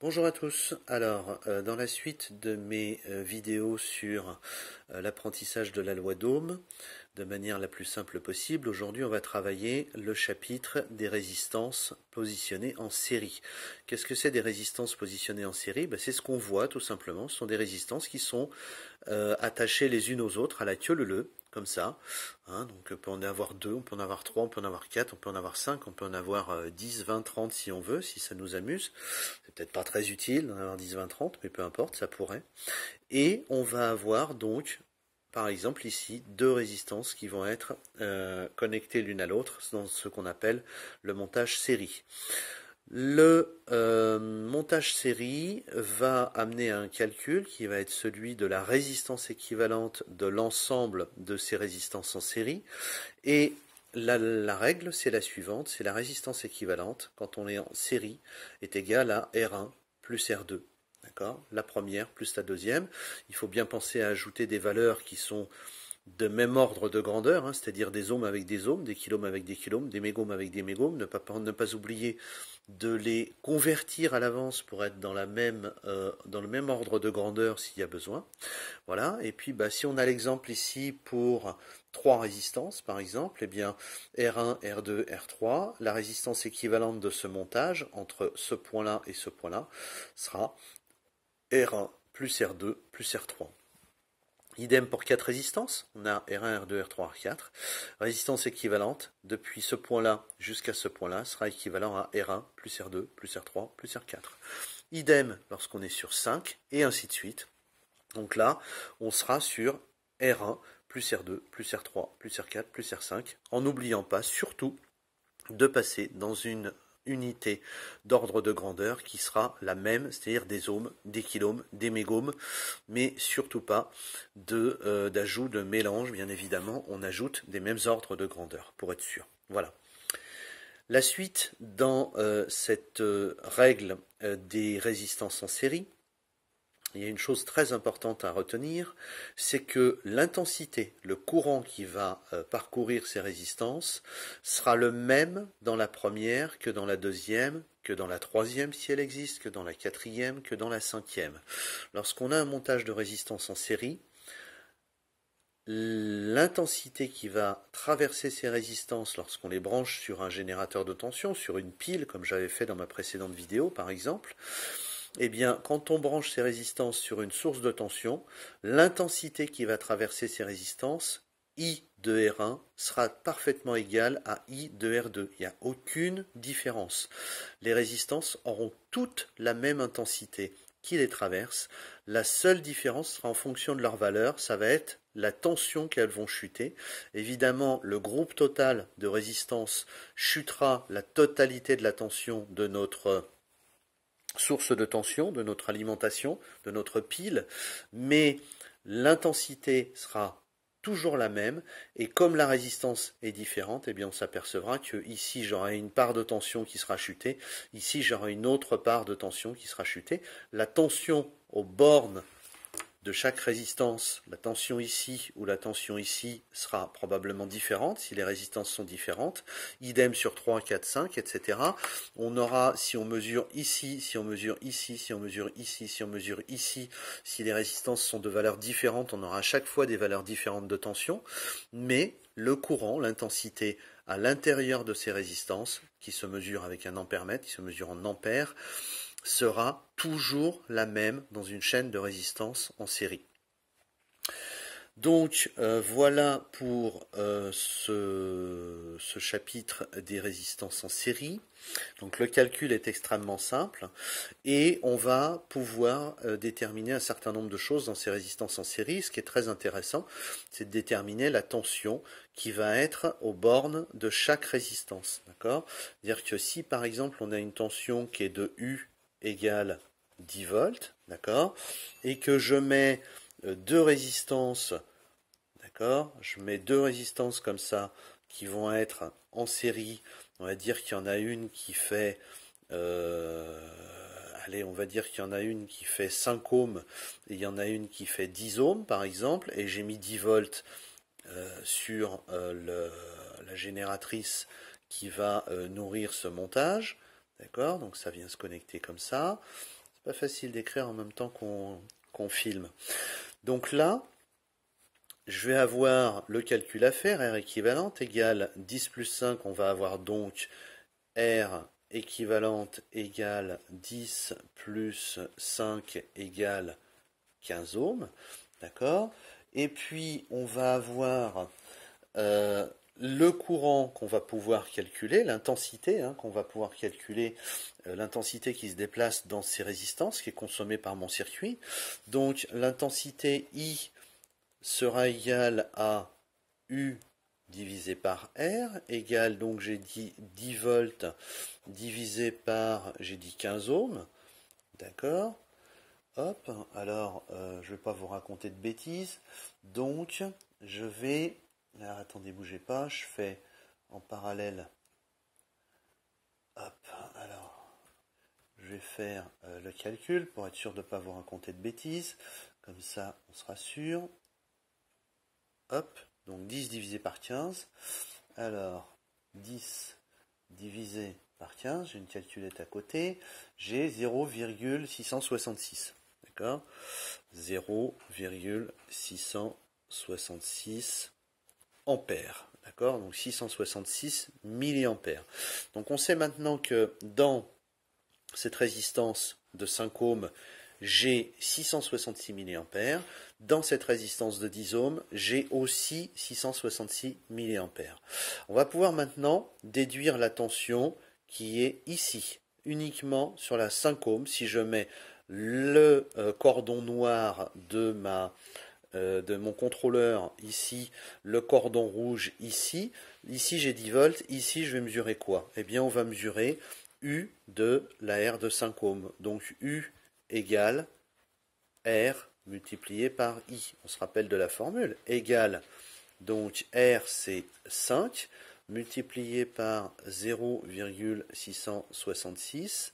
Bonjour à tous. Alors, dans la suite de mes vidéos sur l'apprentissage de la loi d'Ohm, de manière la plus simple possible, aujourd'hui on va travailler le chapitre des résistances positionnées en série. Qu'est-ce que c'est des résistances positionnées en série? C'est ce qu'on voit tout simplement. Ce sont des résistances qui sont attachées les unes aux autres à la queue leu, comme ça. Donc on peut en avoir deux, on peut en avoir trois, on peut en avoir quatre, on peut en avoir cinq, on peut en avoir 10, 20, 30 si on veut, si ça nous amuse. C'est peut-être pas très utile d'en avoir 10, 20, 30, mais peu importe, ça pourrait. Et on va avoir donc, par exemple ici, deux résistances qui vont être connectées l'une à l'autre dans ce qu'on appelle le montage série. Le montage série va amener à un calcul qui va être celui de la résistance équivalente de l'ensemble de ces résistances en série. Et la règle, c'est la suivante, c'est la résistance équivalente, quand on est en série, est égale à R1 plus R2. D'accord? La première plus la deuxième. Il faut bien penser à ajouter des valeurs qui sont de même ordre de grandeur, c'est-à-dire des ohms avec des ohms, des kiloohms avec des kiloohms, des mégahms avec des mégahms, ne pas oublier de les convertir à l'avance pour être dans le même ordre de grandeur s'il y a besoin. Voilà, et puis si on a l'exemple ici pour trois résistances par exemple, eh bien R1, R2, R3, la résistance équivalente de ce montage entre ce point-là et ce point-là sera R1 plus R2 plus R3. Idem pour 4 résistances, on a R1, R2, R3, R4. Résistance équivalente, depuis ce point-là jusqu'à ce point-là, sera équivalent à R1 plus R2 plus R3 plus R4. Idem lorsqu'on est sur 5, et ainsi de suite. Donc là, on sera sur R1 plus R2 plus R3 plus R4 plus R5, en n'oubliant pas surtout de passer dans une unité d'ordre de grandeur qui sera la même, c'est-à-dire des ohms, des kiloohms, des mégahms, mais surtout pas d'ajout de mélange, bien évidemment, on ajoute des mêmes ordres de grandeur, pour être sûr. Voilà. La suite dans cette règle des résistances en série, il y a une chose très importante à retenir, c'est que l'intensité, le courant qui va parcourir ces résistances sera le même dans la première que dans la deuxième, que dans la troisième si elle existe, que dans la quatrième, que dans la cinquième. Lorsqu'on a un montage de résistance en série, l'intensité qui va traverser ces résistances lorsqu'on les branche sur un générateur de tension, sur une pile, comme j'avais fait dans ma précédente vidéo par exemple, eh bien, quand on branche ces résistances sur une source de tension, l'intensité qui va traverser ces résistances, I de R1, sera parfaitement égale à I de R2. Il n'y a aucune différence. Les résistances auront toutes la même intensité qui les traverse. La seule différence sera en fonction de leur valeur, ça va être la tension qu'elles vont chuter. Évidemment, le groupe total de résistance chutera la totalité de la tension de notre source de tension, de notre alimentation, de notre pile, mais l'intensité sera toujours la même, et comme la résistance est différente, eh bien on s'apercevra que ici j'aurai une part de tension qui sera chutée, ici j'aurai une autre part de tension qui sera chutée. La tension aux bornes de chaque résistance, la tension ici ou la tension ici sera probablement différente si les résistances sont différentes. Idem sur 3, 4, 5, etc. On aura, si on mesure ici, si on mesure ici, si on mesure ici, si on mesure ici, si les résistances sont de valeurs différentes, on aura à chaque fois des valeurs différentes de tension. Mais le courant, l'intensité à l'intérieur de ces résistances, qui se mesure avec un ampèremètre, qui se mesure en ampères, sera toujours la même dans une chaîne de résistance en série. Donc voilà pour ce chapitre des résistances en série. Donc le calcul est extrêmement simple et on va pouvoir déterminer un certain nombre de choses dans ces résistances en série. Ce qui est très intéressant, c'est de déterminer la tension qui va être aux bornes de chaque résistance. D'accord ? C'est-à-dire que si par exemple on a une tension qui est de U égale 10 volts, d'accord, et que je mets deux résistances, d'accord, je mets deux résistances comme ça qui vont être en série. On va dire qu'il y en a une qui fait allez, on va dire qu'il y en a une qui fait 5 ohms et il y en a une qui fait 10 ohms par exemple, et j'ai mis 10 volts sur la génératrice qui va nourrir ce montage. D'accord, donc ça vient se connecter comme ça. Pas facile d'écrire en même temps qu'on filme. Donc là, je vais avoir le calcul à faire, R équivalente égale 10 plus 5, on va avoir donc R équivalente égale 10 plus 5 égale 15 ohms, d'accord? Et puis on va avoir le courant qu'on va pouvoir calculer, l'intensité qu'on va pouvoir calculer, l'intensité qui se déplace dans ces résistances, qui est consommée par mon circuit. Donc l'intensité I sera égale à U divisé par R, égale, donc j'ai dit 10 volts divisé par, j'ai dit 15 ohms, d'accord? Hop, alors je ne vais pas vous raconter de bêtises, donc je vais, alors attendez, bougez pas, je fais en parallèle, hop, alors je vais faire le calcul pour être sûr de ne pas vous raconter de bêtises, comme ça on sera sûr. Hop, donc 10 divisé par 15. Alors, 10 divisé par 15, j'ai une calculette à côté, j'ai 0,666. D'accord? 0,666 ampères. D'accord? Donc 666 milliampères. Donc on sait maintenant que dans cette résistance de 5 ohms, j'ai 666 mA. Dans cette résistance de 10 ohms, j'ai aussi 666 mA. On va pouvoir maintenant déduire la tension qui est ici, uniquement sur la 5 ohms. Si je mets le cordon noir de mon contrôleur ici, le cordon rouge ici, ici j'ai 10 volts, ici je vais mesurer quoi? Eh bien on va mesurer U de la R de 5 ohms. Donc U égale R multiplié par I. On se rappelle de la formule. Égale, donc R c'est 5 multiplié par 0,666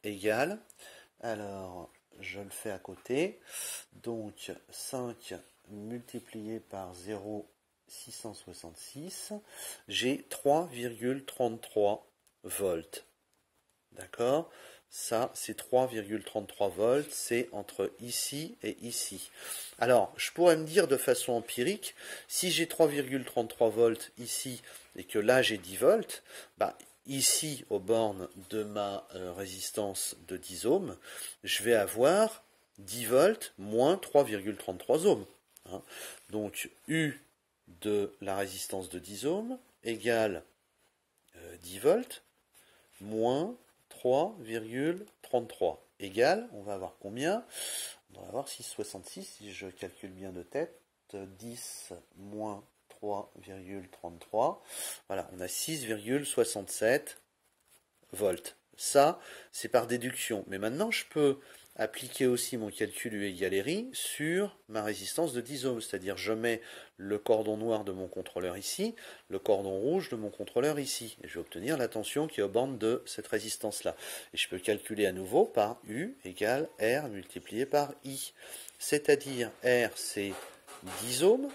égale, alors je le fais à côté, donc 5 multiplié par 0,666, j'ai 3,33 volts. D'accord? Ça, c'est 3,33 volts, c'est entre ici et ici. Alors, je pourrais me dire de façon empirique, si j'ai 3,33 volts ici et que là j'ai 10 volts, bah, ici, aux bornes de ma résistance de 10 ohms, je vais avoir 10 volts moins 3,33 ohms. Donc, U de la résistance de 10 ohms égale 10 volts moins 3,33 égale, on va avoir combien? On va avoir 6,66 si je calcule bien de tête, 10 moins 3,33, voilà, on a 6,67 volts. Ça, c'est par déduction. Mais maintenant, je peux appliquer aussi mon calcul U égale RI sur ma résistance de 10 ohms. C'est-à-dire, je mets le cordon noir de mon contrôleur ici, le cordon rouge de mon contrôleur ici. Et je vais obtenir la tension qui est aux bornes de cette résistance-là. Et je peux calculer à nouveau par U égale R multiplié par I. C'est-à-dire, R, c'est 10 ohms,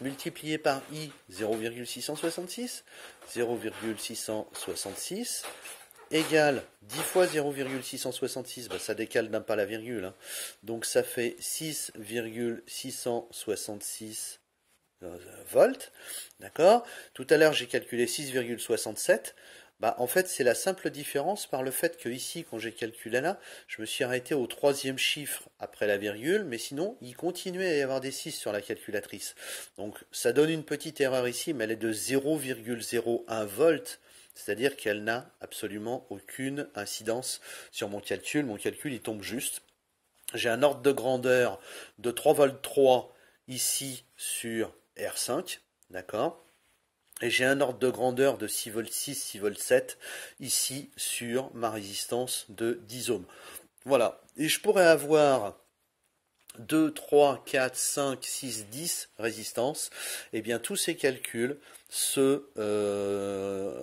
multiplié par I, 0,666, 0,666, égale 10 fois 0,666, bah ça décale d'un pas la virgule, donc ça fait 6,666 volts, d'accord? Tout à l'heure j'ai calculé 6,67, bah en fait c'est la simple différence par le fait que ici quand j'ai calculé là, je me suis arrêté au troisième chiffre après la virgule, mais sinon il continuait à y avoir des 6 sur la calculatrice. Donc ça donne une petite erreur ici, mais elle est de 0,01 volts. C'est-à-dire qu'elle n'a absolument aucune incidence sur mon calcul il tombe juste. J'ai un ordre de grandeur de 3 volts 3 ici sur R5, d'accord? Et j'ai un ordre de grandeur de 6 volts 6, 6 volts 7 ici sur ma résistance de 10 ohms. Voilà. Et je pourrais avoir 2, 3, 4, 5, 6, 10 résistances, et bien tous ces calculs se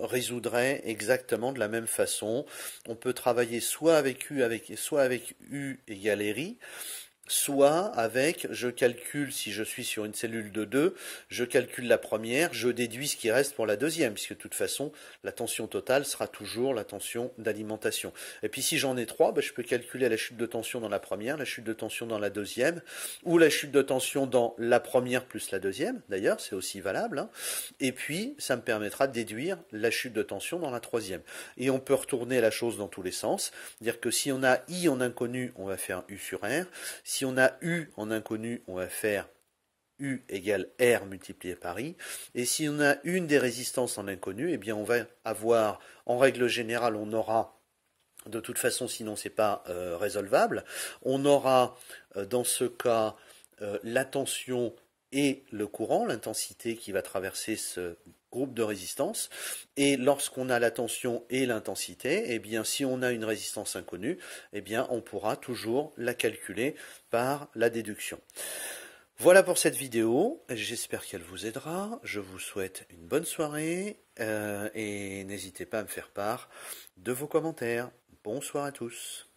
résoudraient exactement de la même façon. On peut travailler soit avec U égale RI, soit avec, je calcule, si je suis sur une cellule de 2, je calcule la première, je déduis ce qui reste pour la deuxième, puisque de toute façon, la tension totale sera toujours la tension d'alimentation. Et puis si j'en ai 3, ben, je peux calculer la chute de tension dans la première, la chute de tension dans la deuxième, ou la chute de tension dans la première plus la deuxième, d'ailleurs, c'est aussi valable, hein. Et puis, ça me permettra de déduire la chute de tension dans la troisième. Et on peut retourner la chose dans tous les sens, dire que si on a I en inconnu, on va faire U sur R. Si on a U en inconnu, on va faire U égale R multiplié par I. Et si on a une des résistances en inconnu, eh bien on va avoir, en règle générale, on aura, de toute façon sinon c'est pas résolvable, on aura dans ce cas la tension et le courant, l'intensité qui va traverser ce groupe de résistance. Et lorsqu'on a la tension et l'intensité, eh bien, si on a une résistance inconnue, eh bien, on pourra toujours la calculer par la déduction. Voilà pour cette vidéo, j'espère qu'elle vous aidera, je vous souhaite une bonne soirée et n'hésitez pas à me faire part de vos commentaires. Bonsoir à tous.